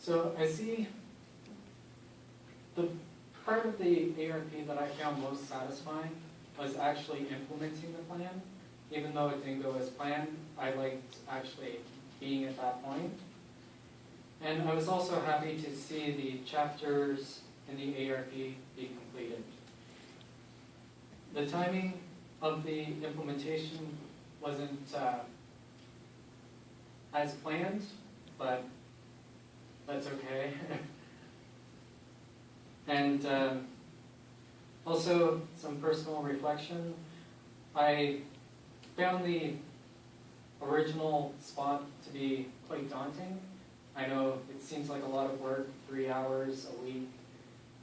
So I see the part of the ARP that I found most satisfying was actually implementing the plan. Even though it didn't go as planned, I liked actually being at that point. And I was also happy to see the chapters in the ARP be completed. The timing of the implementation wasn't as planned, but that's okay. And also some personal reflection. I found the original spot to be quite daunting. I know it seems like a lot of work, 3 hours a week,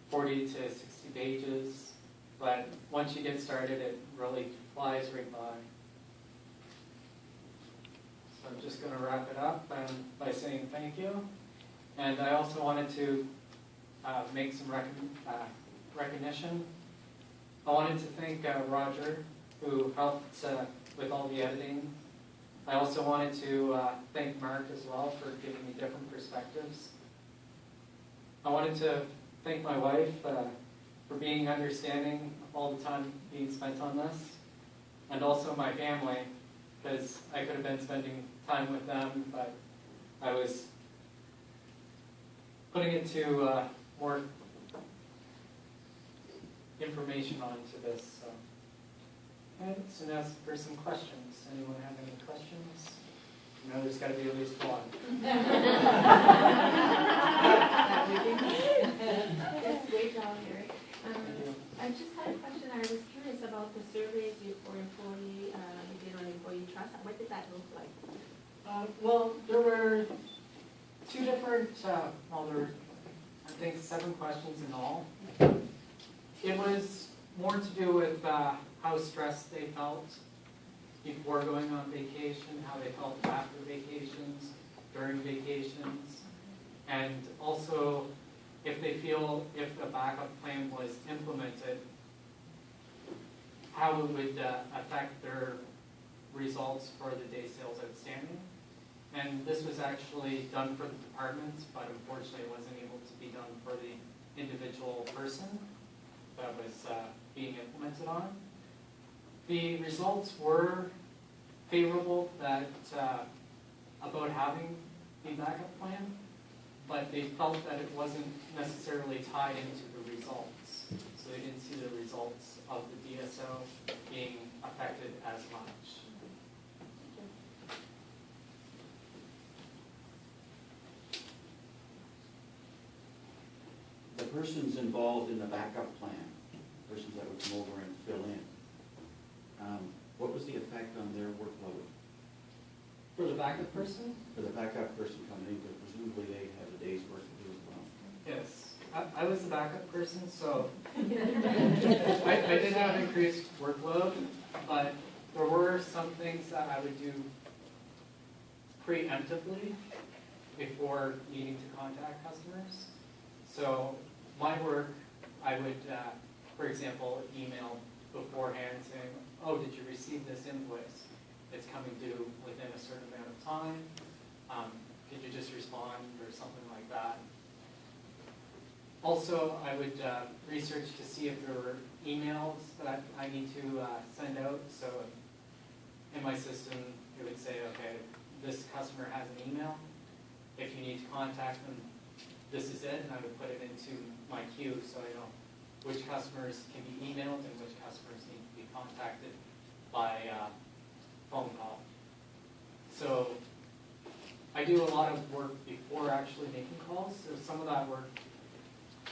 40 to 60 pages, but once you get started, it really flies right by. So I'm just going to wrap it up by saying thank you. And I also wanted to make some recognition. I wanted to thank Roger, who helped with all the editing. I also wanted to thank Mark as well for giving me different perspectives. I wanted to thank my wife for being understanding all the time being spent on this, and also my family, because I could have been spending time with them, but I was putting it to more information onto this. So. Okay, so now for some questions. Anyone have any questions? You know, there's got to be at least one. That's great job, Eric. I just had a question. I was curious about the surveys for employee, you did on employee trust. What did that look like? Well, there were two different, well, there were, I think, 7 questions in all. It was more to do with how stressed they felt before going on vacation, how they felt after vacations, during vacations, and also if they feel if the backup plan was implemented, how it would affect their results for the day sales outstanding. And this was actually done for the departments, but unfortunately it wasn't able to be done for the individual person that was being implemented on. The results were favorable that about having the backup plan, but they felt that it wasn't necessarily tied into the results. So they didn't see the results of the DSO being affected as much. The persons involved in the backup plan, persons that would come over and fill in, what was the effect on their workload? For the backup person? For the backup person coming in, because presumably they have a day's work to do as well. Yes, I was the backup person, so I did have increased workload, but there were some things that I would do preemptively before needing to contact customers. So my work, I would, for example, email beforehand saying, oh, did you receive this invoice? It's coming due within a certain amount of time. Could you just respond or something like that? Also, I would research to see if there were emails that I need to send out. So in my system, it would say, okay, this customer has an email. If you need to contact them, this is it, and I would put it into my queue so I know which customers can be emailed and which customers need to be contacted by phone call. So I do a lot of work before actually making calls. So some of that work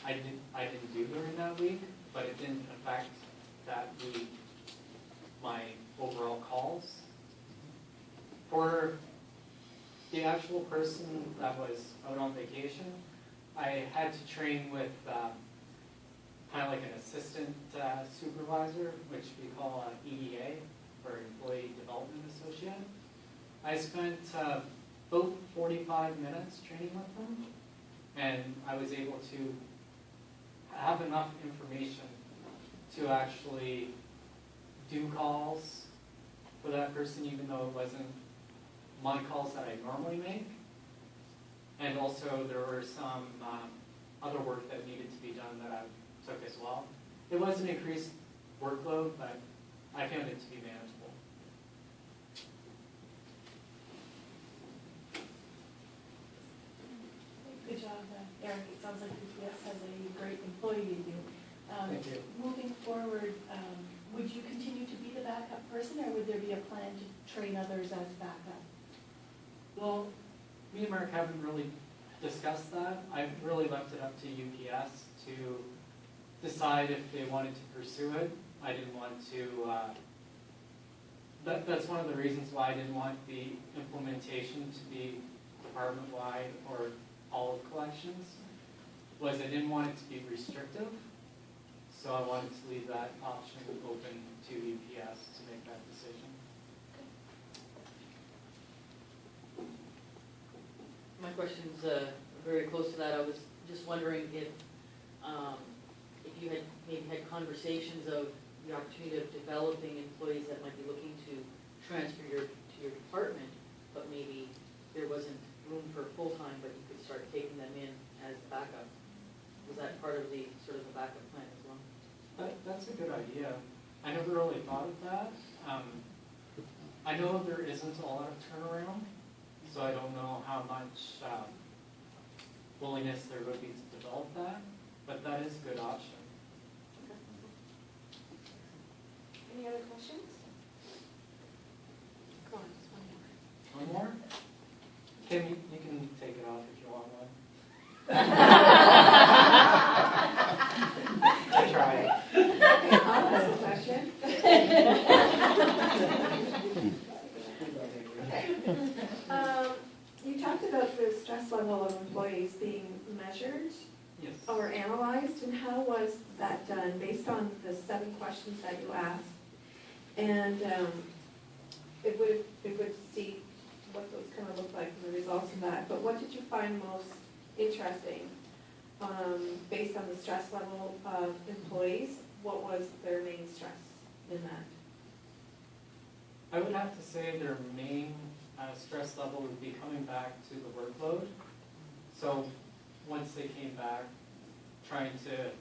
I didn't do during that week, but it didn't affect that week my overall calls. For the actual person that was out on vacation, I had to train with kind of like an assistant supervisor, which we call EDA, or Employee Development Associate. I spent about 45 minutes training with them, and I was able to have enough information to actually do calls for that person, even though it wasn't my calls that I normally make. And also there were some other work that needed to be done that I took as well. It was an increased workload, but I found it to be manageable. Good job, Eric. It sounds like UPS has a great employee in you. Thank you. Moving forward, would you continue to be the backup person, or would there be a plan to train others as backup? Well, me and Mark haven't really discussed that. I've really left it up to UPS to decide if they wanted to pursue it. I didn't want to, that's one of the reasons why I didn't want the implementation to be department-wide or all of collections, was I didn't want it to be restrictive. So I wanted to leave that option open to UPS to make that decision. My question's very close to that. I was just wondering if you had maybe had conversations of the opportunity of developing employees that might be looking to transfer to your department, but maybe there wasn't room for full-time, but you could start taking them in as backup. Was that part of the sort of the backup plan as well? That's a good idea. I never really thought of that. I know there isn't a lot of turnaround, so I don't know how much willingness there would be to develop that, but that is a good option. Any other questions? Come on, just one more. One more? Kim, you can take it off if you want one. I tried. I'll ask a question. You talked about the stress level of employees being measured Yes. or analyzed, and how was that done, based on the 7 questions that you asked? And it would see what those kind of look like, the results of that, but what did you find most interesting, based on the stress level of employees? What was their main stress in that? I would have to say their main stress level would be coming back to the workload. So once they came back, trying to,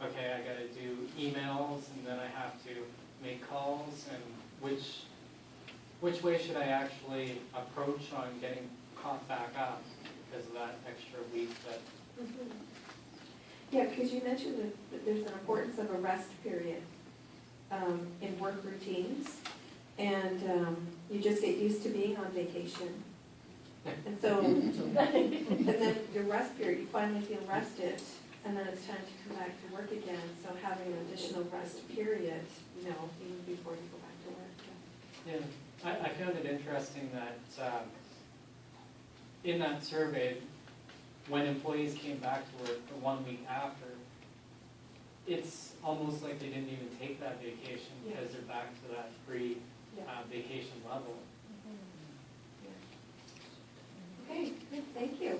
okay, I gotta do emails, and then I have to make calls, and which way should I actually approach on getting caught back up because of that extra week that. Yeah, because you mentioned that there's an importance of a rest period in work routines, and you just get used to being on vacation. And so, and then your rest period, you finally feel rested, and then it's time to come back to work again. So having an additional rest period, even before you go back to work. Yeah, I found it interesting that in that survey, when employees came back to work the 1 week after, it's almost like they didn't even take that vacation because they're back to that pre-vacation level. Okay, good, thank you.